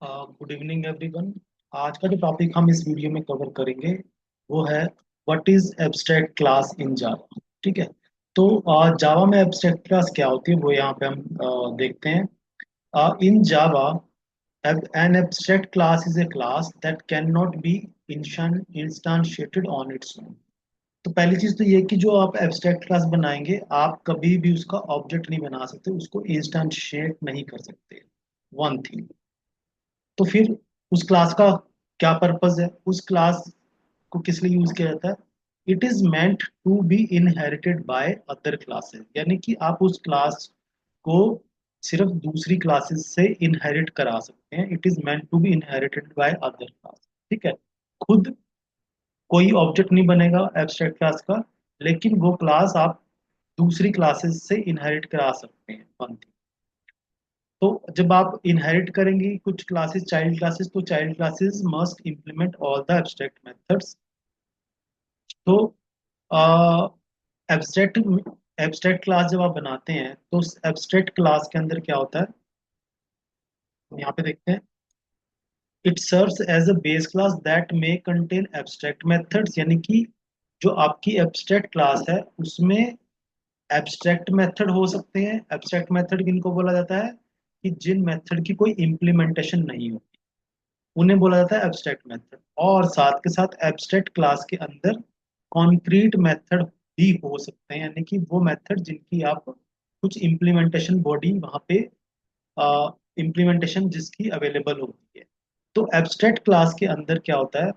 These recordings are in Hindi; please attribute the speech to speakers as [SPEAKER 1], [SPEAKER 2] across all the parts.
[SPEAKER 1] Good evening everyone. आज का जो टॉपिक हम इस वीडियो में कवर करेंगे वो है what is abstract class in Java. ठीक है। तो जावा में एब्स्ट्रैक्ट क्लास क्या होती है वो यहाँ पे हम देखते हैं। In Java an abstract class is a class that can not be instantiated on its own. तो पहली चीज तो ये कि जो आप एब्स्ट्रैक्ट क्लास बनाएंगे आप कभी भी उसका ऑब्जेक्ट नहीं बना सकते, उसको इंस्टांशिएट नहीं कर सकते। One thing. तो फिर उस क्लास का क्या पर्पस है, उस क्लास को किस लिए यूज किया जाता है? It is meant to be inherited by other classes, यानी कि आप उस क्लास को सिर्फ दूसरी क्लासेस से इनहेरिट करा सकते हैं। It is meant to be inherited by other class. ठीक है। खुद कोई ऑब्जेक्ट नहीं बनेगा एब्स्ट्रैक्ट क्लास का, लेकिन वो क्लास आप दूसरी क्लासेस से इनहेरिट करा सकते हैं। One thing. तो जब आप इनहेरिट करेंगे कुछ क्लासेस, चाइल्ड क्लासेस, तो child classes must implement all the abstract methods. तो एब्स्ट्रैक्ट एब्स्ट्रैक्ट क्लास जब आप बनाते हैं तो एब्स्ट्रैक्ट क्लास के अंदर क्या होता है, हम यहाँ पे देखते हैं। It serves as a base class that may contain abstract methods, यानी कि जो आपकी एब्स्ट्रैक्ट क्लास है उसमें एब्स्ट्रैक्ट मेथड हो सकते हैं। एब्स्ट्रैक्ट मेथड किनको बोला जाता है? कि जिन मेथड की कोई इम्प्लीमेंटेशन नहीं हो, उन्हें बोला जाता है एब्स्ट्रैक्ट मेथड। और साथ के साथ एब्स्ट्रैक्ट क्लास के अंदर कॉन्क्रीट मेथड भी हो सकते हैं, यानी कि वो मेथड जिनकी आप कुछ इम्प्लीमेंटेशन बॉडी वहाँ पे इम्प्लीमेंटेशन जिसकी अवेलेबल होती है। तो एब्स्ट्रैक्ट क्लास के अंदर क्या होता है,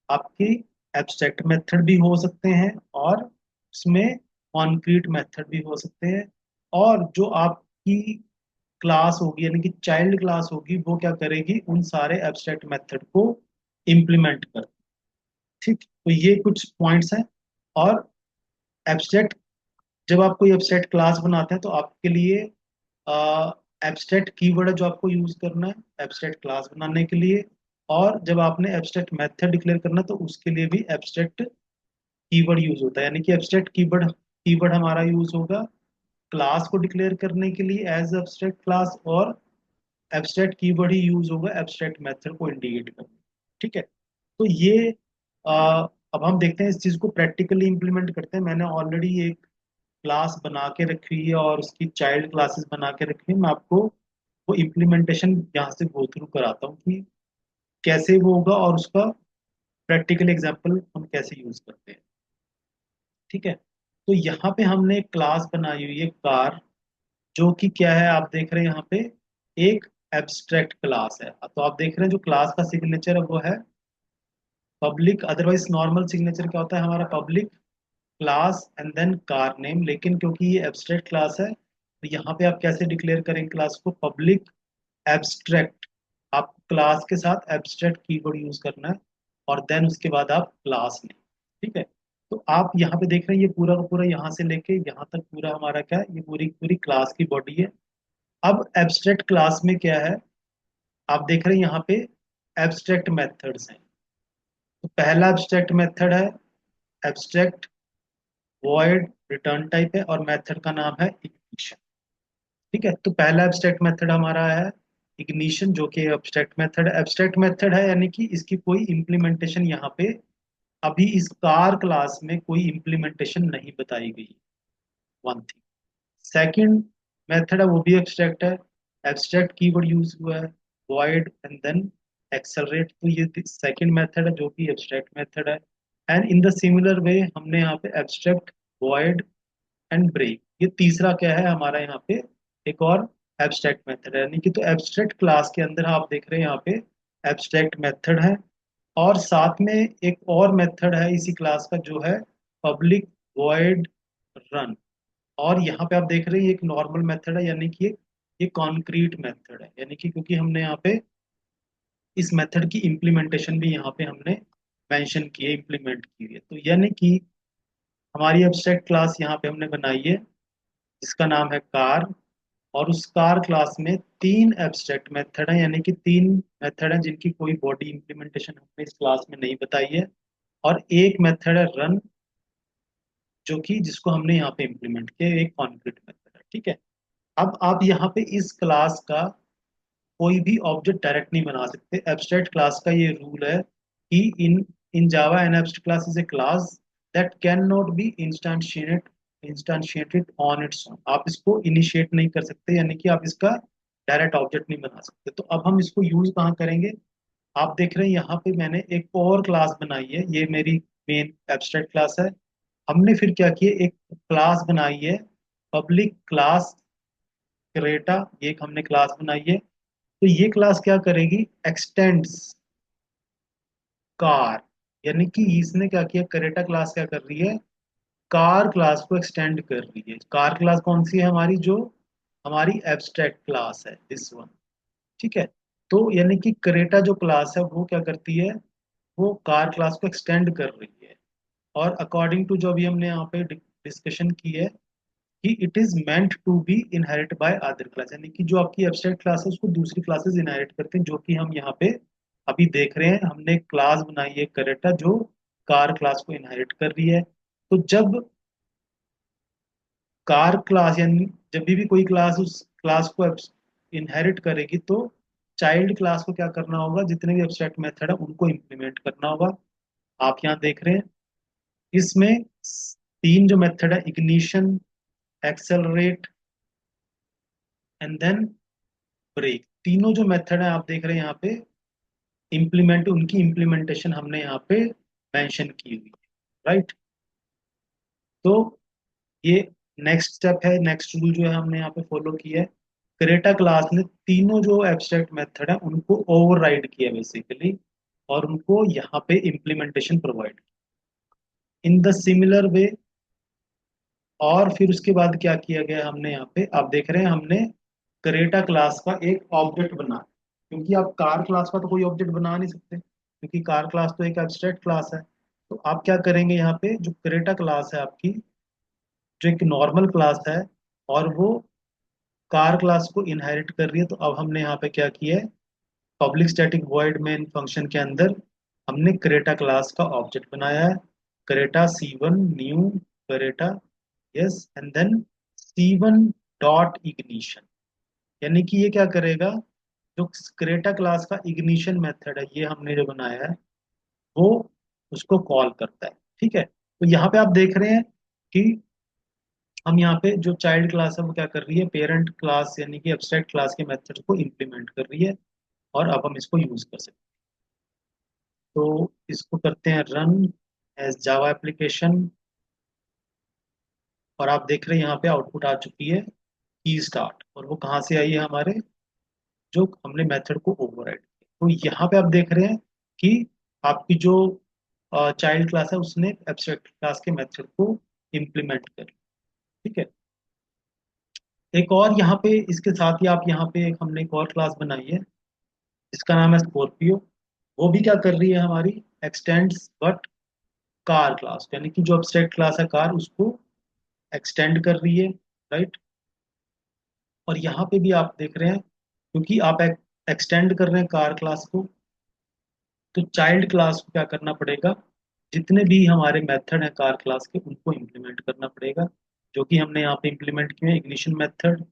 [SPEAKER 1] आपकी एब्स्ट्रैक्ट मेथड भी हो सकते हैं और उसमें कॉन्क्रीट मेथड भी हो सकते हैं। और जो आपकी क्लास होगी यानी कि चाइल्ड क्लास होगी वो क्या करेगी, उन सारे एब्स्ट्रैक्ट मेथड को इम्प्लीमेंट कर। ठीक, तो ये कुछ पॉइंट्स हैं। और एब्स्ट्रैक्ट, जब आप कोई एब्स्ट्रैक्ट क्लास बनाते हैं तो आपके लिए एब्स्ट्रैक्ट कीवर्ड है जो आपको यूज करना है एब्स्ट्रैक्ट क्लास बनाने के लिए। और जब आपने एब्स्ट्रैक्ट मेथड डिक्लेयर करना है तो उसके लिए भी एब्स्ट्रैक्ट कीवर्ड यूज होता है, यानी कि एब्स्ट्रैक्ट कीवर्ड कीवर्ड हमारा यूज होगा क्लास को डिक्लेयर करने के लिए एज एब्स्ट्रैक्ट क्लास, और एब्स्ट्रैक्ट कीवर्ड ही यूज होगा एब्स्ट्रैक्ट मेथड को इंडिकेट करने। ठीक है। तो ये अब हम देखते हैं इस चीज को प्रैक्टिकली इंप्लीमेंट करते हैं। मैंने ऑलरेडी एक क्लास बना के रखी हुई है और उसकी चाइल्ड क्लासेस बना के रखी है। मैं आपको वो इम्प्लीमेंटेशन यहाँ से गो थ्रू कराता हूँ कि कैसे वो होगा और उसका प्रैक्टिकल एग्जांपल हम कैसे यूज करते हैं। ठीक है। तो यहाँ पे हमने एक क्लास बनाई हुई है कार, जो कि क्या है आप देख रहे हैं यहाँ पे एक एब्स्ट्रैक्ट क्लास है। तो आप देख रहे हैं जो क्लास का सिग्नेचर है वो है पब्लिक। अदरवाइज नॉर्मल सिग्नेचर क्या होता है हमारा? Public class and then car name. लेकिन क्योंकि ये एब्स्ट्रैक्ट क्लास है तो यहाँ पे आप कैसे डिक्लेयर करेंगे क्लास को? Public abstract. आप क्लास के साथ एब्स्ट्रैक्ट कीवर्ड यूज करना है और देन उसके बाद आप क्लास नेम। ठीक है। तो आप यहाँ पे देख रहे हैं ये पूरा का पूरा यहाँ से लेके यहाँ तक पूरा हमारा क्या है, ये पूरी पूरी क्लास की बॉडी है। अब एब्स्ट्रैक्ट क्लास में क्या है, आप देख रहे हैं यहाँ पे एब्स्ट्रैक्ट मेथड्स हैं। तो पहला एब्स्ट्रैक्ट मेथड है एब्स्ट्रैक्ट वॉइड रिटर्न टाइप है और मेथड का नाम है इग्निशन। ठीक है। तो पहला एब्स्ट्रैक्ट मेथड हमारा है इग्निशन, जो कि एब्स्ट्रैक्ट मेथड है। एब्स्ट्रैक्ट मेथड है यानी कि इसकी कोई इम्प्लीमेंटेशन यहाँ पे अभी इस कार क्लास में कोई इम्प्लीमेंटेशन नहीं बताई गई। One thing. सेकंड मेथड है वो भी एब्स्ट्रैक्ट है। एब्स्ट्रैक्ट कीवर्ड यूज हुआ है void एंड देन एक्सेलरेट। तो ये सेकंड मेथड है जो कि एब्स्ट्रैक्ट मेथड है। And in the similar way हमने यहाँ पे एब्स्ट्रैक्ट void एंड ब्रेक, ये तीसरा क्या है हमारा यहाँ पे एक और एब्स्ट्रैक्ट मेथड है। यानी कि तो एब्स्ट्रैक्ट क्लास के अंदर आप देख रहे हैं यहाँ पे एब्स्ट्रैक्ट मेथड है और साथ में एक और मेथड है इसी क्लास का जो है पब्लिक void रन। और यहाँ पे आप देख रहे हैं ये एक नॉर्मल मेथड है, यानी कि ये कॉन्क्रीट मेथड है। यानी कि क्योंकि हमने यहाँ पे इस मेथड की इम्प्लीमेंटेशन भी यहाँ पे हमने मेंशन की है, इम्प्लीमेंट की है। तो यानी कि हमारी एब्स्ट्रैक्ट क्लास यहाँ पे हमने बनाई है जिसका नाम है कार। और उस कार क्लास में तीन एब्स्ट्रैक्ट मेथड हैं, यानी कि तीन मेथड हैं जिनकी कोई बॉडी इम्प्लीमेंटेशन हमने इस क्लास में नहीं बताई है। और एक मेथड है रन, जो कि जिसको हमने यहाँ पे इम्प्लीमेंट किया, एक कॉन्क्रीट मेथड है। ठीक है। अब आप यहाँ पे इस क्लास का कोई भी ऑब्जेक्ट डायरेक्ट नहीं बना सकते। एब्स्ट्रैक्ट क्लास का ये रूल है कि in Java an abstract class is a class that can not be instantiated on its own. आप इसको इनिशिएट नहीं कर सकते, यानी कि आप इसका डायरेक्ट ऑब्जेक्ट नहीं बना सकते। तो अब हम इसको यूज कहाँ करेंगे? आप देख रहे हैं यहाँ पे मैंने एक और क्लास बनाई है, ये मेरी मेन एब्स्ट्रैक्ट क्लास है। हमने फिर क्या किया, एक क्लास बनाई है पब्लिक क्लास क्रेटा, ये एक हमने क्लास बनाई है। तो ये क्लास क्या करेगी, एक्सटेंड्स कार, यानी कि इसने क्या किया, क्रेटा क्लास क्या कर रही है, कार क्लास को एक्सटेंड कर रही है। कार क्लास कौन सी है हमारी, जो हमारी एब्स्ट्रैक्ट क्लास है, दिस वन। ठीक है। तो यानी कि क्रेटा जो क्लास है वो क्या करती है, वो कार क्लास को एक्सटेंड कर रही है। और अकॉर्डिंग टू जो भी हमने यहाँ पे डिस्कशन की है कि it is meant to be inherit by other class, यानी कि जो आपकी एब्स्ट्रैक्ट क्लास है उसको दूसरी क्लासेस इनहेरिट करते हैं, जो कि हम यहाँ पे अभी देख रहे हैं। हमने एक क्लास बनाई है करेक्टा जो कार क्लास को इनहेरिट कर रही है। तो जब कार क्लास, यानी जब भी कोई क्लास उस क्लास को इनहेरिट करेगी, तो चाइल्ड क्लास को क्या करना होगा, जितने भी एब्स्ट्रैक्ट मेथड है उनको इम्प्लीमेंट करना होगा। आप यहाँ देख रहे हैं इसमें तीन जो मेथड है, ignition, accelerate and then brake, तीनों जो मेथड है आप देख रहे हैं यहाँ पे इम्प्लीमेंट, उनकी इम्प्लीमेंटेशन हमने यहाँ पे मेंशन की हुई है, राइट। तो ये नेक्स्ट स्टेप है, नेक्स्ट रूल जो है हमने यहाँ पे फॉलो किया है। क्रेटा क्लास ने तीनों जो एब्स्ट्रैक्ट मेथड है उनको ओवरराइड किया बेसिकली, और उनको यहाँ पे implementation provide in the similar way. और फिर उसके बाद क्या किया गया हमने यहाँ पे, आप देख रहे हैं हमने क्रेटा क्लास का एक ऑब्जेक्ट बना, क्योंकि आप कार क्लास का तो कोई ऑब्जेक्ट बना नहीं सकते, क्योंकि कार क्लास तो एक एब्स्ट्रैक्ट क्लास है। तो आप क्या करेंगे, यहाँ पे जो क्रेटा क्लास है आपकी, जो एक नॉर्मल क्लास है और वो कार क्लास को इनहेरिट कर रही है, तो अब हमने यहाँ पे क्या किया है, public static void main function के अंदर हमने क्रेटा क्लास का ऑब्जेक्ट बनाया है, Creta C1 new Creta, yes, and then C1 dot ignition. यानी कि ये क्या करेगा, जो क्रेटा क्लास का इग्निशन मेथड है ये हमने जो बनाया है वो उसको कॉल करता है। ठीक है। तो यहाँ पे आप देख रहे हैं कि हम यहाँ पे जो चाइल्ड क्लास है वो क्या कर रही है, पेरेंट क्लास यानी कि एब्स्ट्रैक्ट क्लास के मेथड को इम्प्लीमेंट कर रही है, और अब हम इसको यूज कर सकते हैं। तो इसको करते हैं रन एज जावा एप्लीकेशन, और आप देख रहे हैं यहाँ पे आउटपुट आ चुकी है की स्टार्ट, और वो कहाँ से आई है, हमारे जो हमने मेथड को ओवरराइड किया। तो यहाँ पे आप देख रहे हैं कि आपकी जो चाइल्ड क्लास है उसने एब्स्ट्रैक्ट क्लास के मेथड को इम्प्लीमेंट कर लिया। ठीक है। एक और यहाँ पे इसके साथ ही आप यहाँ पे एक हमने एक और क्लास बनाई है जिसका नाम है स्कॉर्पियो। वो भी क्या कर रही है हमारी, एक्सटेंड्स बट कार क्लास, यानी कि जो एब्स्ट्रैक्ट क्लास है कार उसको एक्सटेंड कर रही है, राइट। और यहाँ पे भी आप देख रहे हैं क्योंकि आप एक्सटेंड कर रहे हैं कार क्लास को, तो चाइल्ड क्लास को क्या करना पड़ेगा, जितने भी हमारे मेथड हैं कार क्लास के उनको इम्प्लीमेंट करना पड़ेगा, जो कि हमने यहाँ पे इम्प्लीमेंट किए हैं। इग्निशन मेथड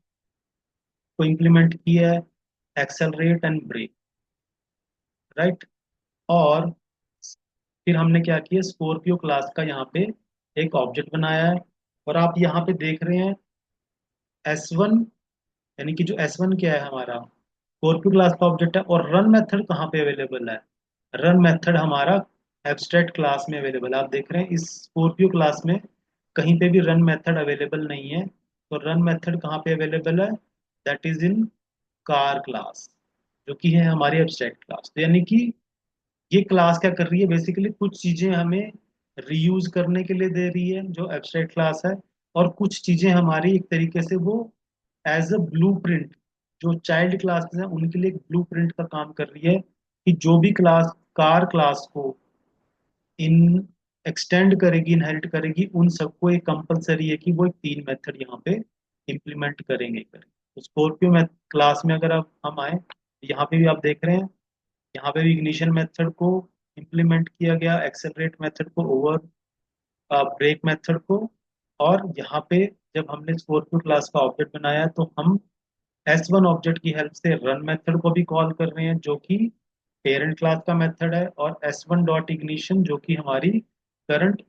[SPEAKER 1] को इम्प्लीमेंट किया है, एक्सेलरेट एंड ब्रेक, राइट। और फिर हमने क्या किया, स्कॉर्पियो क्लास का यहाँ पे एक ऑब्जेक्ट बनाया है, और आप यहाँ पे देख रहे हैं S1, यानी कि जो S1 क्या है हमारा, स्कॉर्पियो क्लास का ऑब्जेक्ट है। और रन मेथड कहाँ पे अवेलेबल है, रन मेथड हमारा एब्स्ट्रैक्ट क्लास में अवेलेबल है। आप देख रहे हैं इस स्कॉर्पियो क्लास में कहीं पे भी रन मेथड अवेलेबल नहीं है। तो रन मेथड कहाँ पे अवेलेबल है, that is in car class, जो कि है हमारी एब्स्ट्रैक्ट क्लास। तो यानी कि ये क्लास क्या कर रही है, बेसिकली कुछ चीजें हमें रीयूज करने के लिए दे रही है जो एब्स्ट्रैक्ट क्लास है, और कुछ चीजें हमारी एक तरीके से वो एज अ ब्लूप्रिंट, जो चाइल्ड क्लासेस हैं उनके लिए एक ब्लूप्रिंट का काम कर रही है, कि जो भी क्लास कार क्लास को इन एक्सटेंड करेगी, इनहेरिट करेगी, उन सबको एक कंपलसरी है कि वो एक तीन मेथड यहाँ पे इम्प्लीमेंट करेंगे। तो स्कॉर्पियो में क्लास में अगर आप हम आए, यहाँ पे भी आप देख रहे हैं, यहाँ पे भी इग्निशन मेथड को इम्प्लीमेंट किया गया, एक्सेलरेट मेथड को, ओवर ब्रेक मेथड को। और यहाँ पे जब हमने स्कॉर्पियो क्लास का ऑब्जेक्ट बनाया तो हम S1 ऑब्जेक्ट की हेल्प से रन मेथड को भी कॉल कर रहे हैं जो कि पेरेंट क्लास का मेथड है, और S1 डॉट इग्निशन जो कि हमारी करंट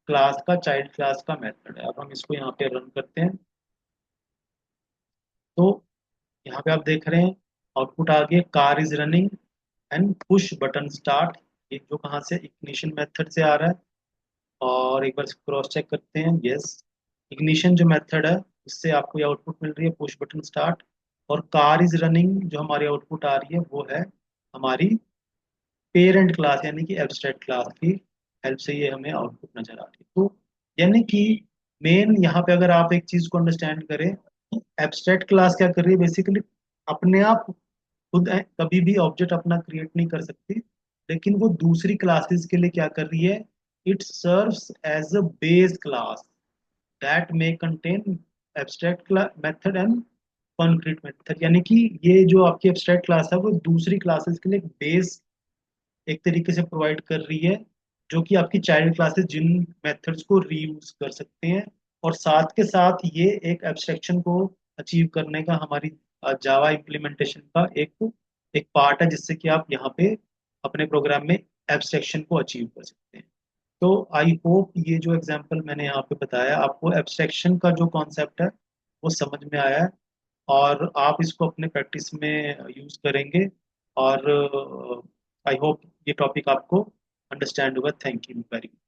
[SPEAKER 1] क्लास का चाइल्ड क्लास का मेथड है। अब हम इसको यहाँ पे रन करते हैं। तो यहाँ पे आप देख रहे हैं आउटपुट आ गया, car is running and push button start. ये जो कहाँ से, इग्निशन मेथड से आ रहा है। और एक बार क्रॉस चेक करते हैं, यस, इग्निशन जो मेथड है उससे आपको ये आउटपुट मिल रही है, पुश बटन स्टार्ट। और कार इज रनिंग जो हमारी आउटपुट आ रही है वो है हमारी पेरेंट क्लास यानी कि एब्स्ट्रैक्ट क्लास की हेल्प से ये हमें आउटपुट नजर आ रही है। तो यानी कि मेन यहाँ पे अगर आप एक चीज को अंडरस्टैंड करें, एब्स्ट्रैक्ट क्लास क्या कर रही है बेसिकली, अपने आप खुद कभी भी ऑब्जेक्ट अपना क्रिएट नहीं कर सकती, लेकिन वो दूसरी क्लासेस के लिए क्या कर रही है, it serves as a base class that may contain abstract method and concrete method. यानी कि ये जो आपकी एब्स्ट्रैक्ट क्लास है वो दूसरी क्लासेस के लिए बेस एक तरीके से प्रोवाइड कर रही है, जो कि आपकी चाइल्ड क्लासेस जिन मेथड्स को रीयूज कर सकते हैं। और साथ के साथ ये एक एब्स्ट्रैक्शन को अचीव करने का हमारी जावा इम्प्लीमेंटेशन का एक एक पार्ट है, जिससे कि आप यहाँ पे अपने प्रोग्राम में एब्स्ट्रैक्शन को अचीव कर सकते हैं। तो आई होप ये जो एग्जांपल मैंने यहाँ पे बताया आपको एब्स्ट्रैक्शन का जो कॉन्सेप्ट है वो समझ में आया है, और आप इसको अपने प्रैक्टिस में यूज करेंगे। और आई होप ये टॉपिक आपको अंडरस्टैंड होगा। Thank you very much.